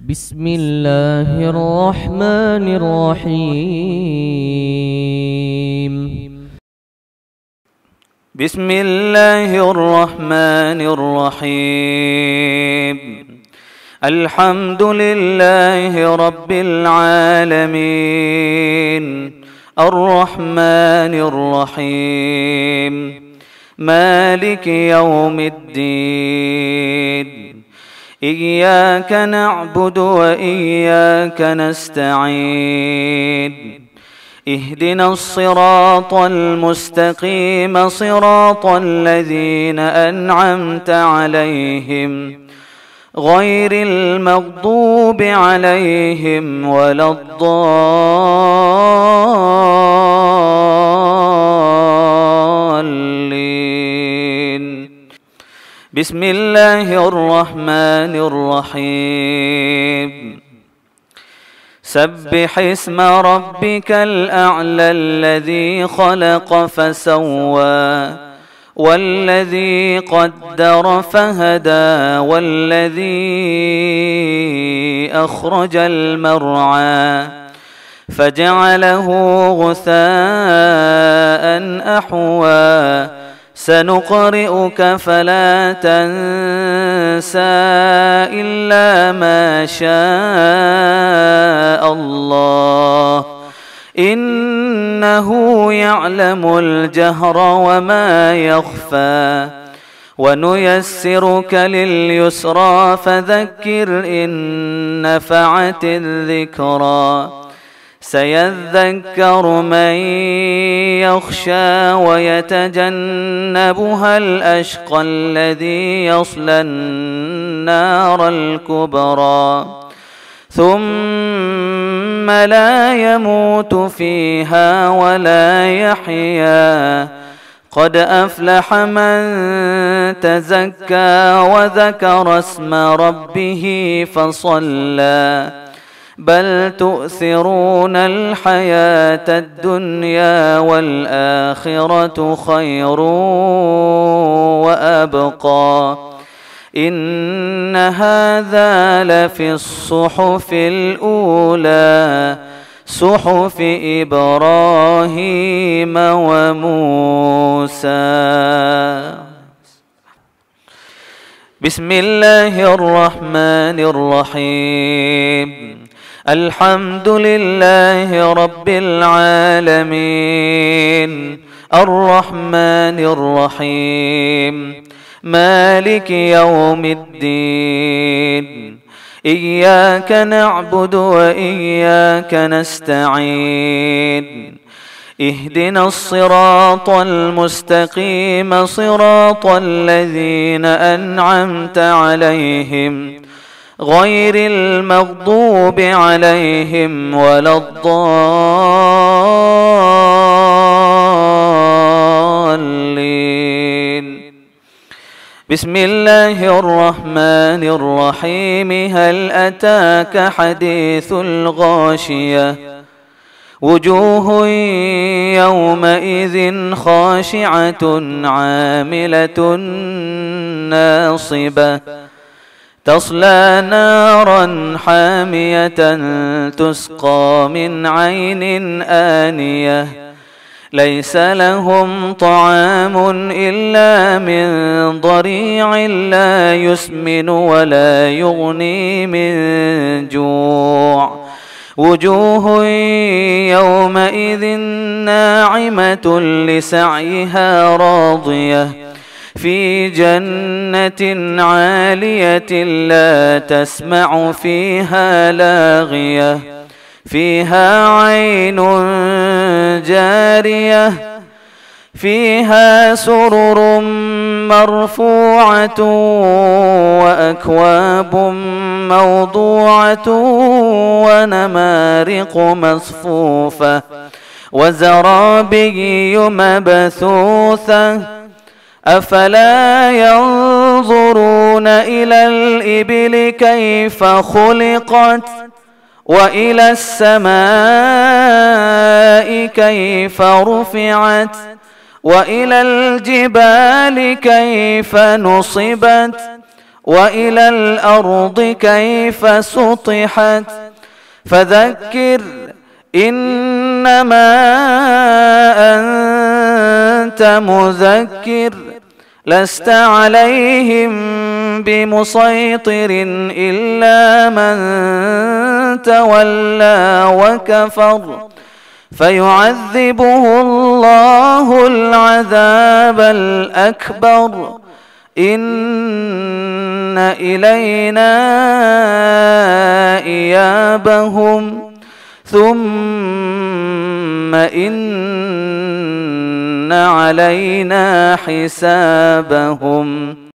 بسم الله الرحمن الرحيم. بسم الله الرحمن الرحيم. الحمد لله رب العالمين الرحمن الرحيم مالك يوم الدين. إياك نعبد وإياك نستعين. اهدنا الصراط المستقيم صراط الذين أنعمت عليهم غير المغضوب عليهم ولا الضالين. بسم الله الرحمن الرحيم. سبح اسم ربك الأعلى الذي خلق فسوى والذي قدر فهدى والذي أخرج المرعى فجعله غثاء أحوى. سنقرئك فلا تنسى إلا ما شاء الله إنه يعلم الجهر وما يخفى. ونيسرك لليسرى فذكر إن نفعت الذكرى. سيذكر من يخشى ويتجنبها الأشقى الذي يصلى النار الكبرى ثم لا يموت فيها ولا يحيا. قد أفلح من تزكى وذكر اسم ربه فصلى. بل تؤثرون الحياة الدنيا والآخرة خير وأبقى. إن هذا لفي الصحف الأولى صحف إبراهيم وموسى. بسم الله الرحمن الرحيم. الحمد لله رب العالمين الرحمن الرحيم مالك يوم الدين. إياك نعبد وإياك نستعين. اهدنا الصراط المستقيم صراط الذين أنعمت عليهم غير المغضوب عليهم ولا الضالين. بسم الله الرحمن الرحيم. هل أتاك حديث الغاشية. وجوه يومئذ خاشعة عاملة ناصبة تصلى نارا حامية تسقى من عين آنية ليس لهم طعام إلا من ضريع لا يسمن ولا يغني من جوع. وجوه يومئذ ناعمة لسعيها راضية في جنة عالية لا تسمع فيها لاغية فيها عين جارية فيها سرر مرفوعة وأكواب موضوعة ونمارق مصفوفة وزرابي مبثوثة. أفلا ينظرون إلى الإبل كيف خلقت وإلى السماء كيف رفعت وإلى الجبال كيف نصبت وإلى الأرض كيف سطحت فذكر إنما أنت مذكر لست عليهم بمسيطر إلا من تولى وكفر فيعذبه الله العذاب الأكبر إن إلينا إيابهم ثم إن علينا حسابهم.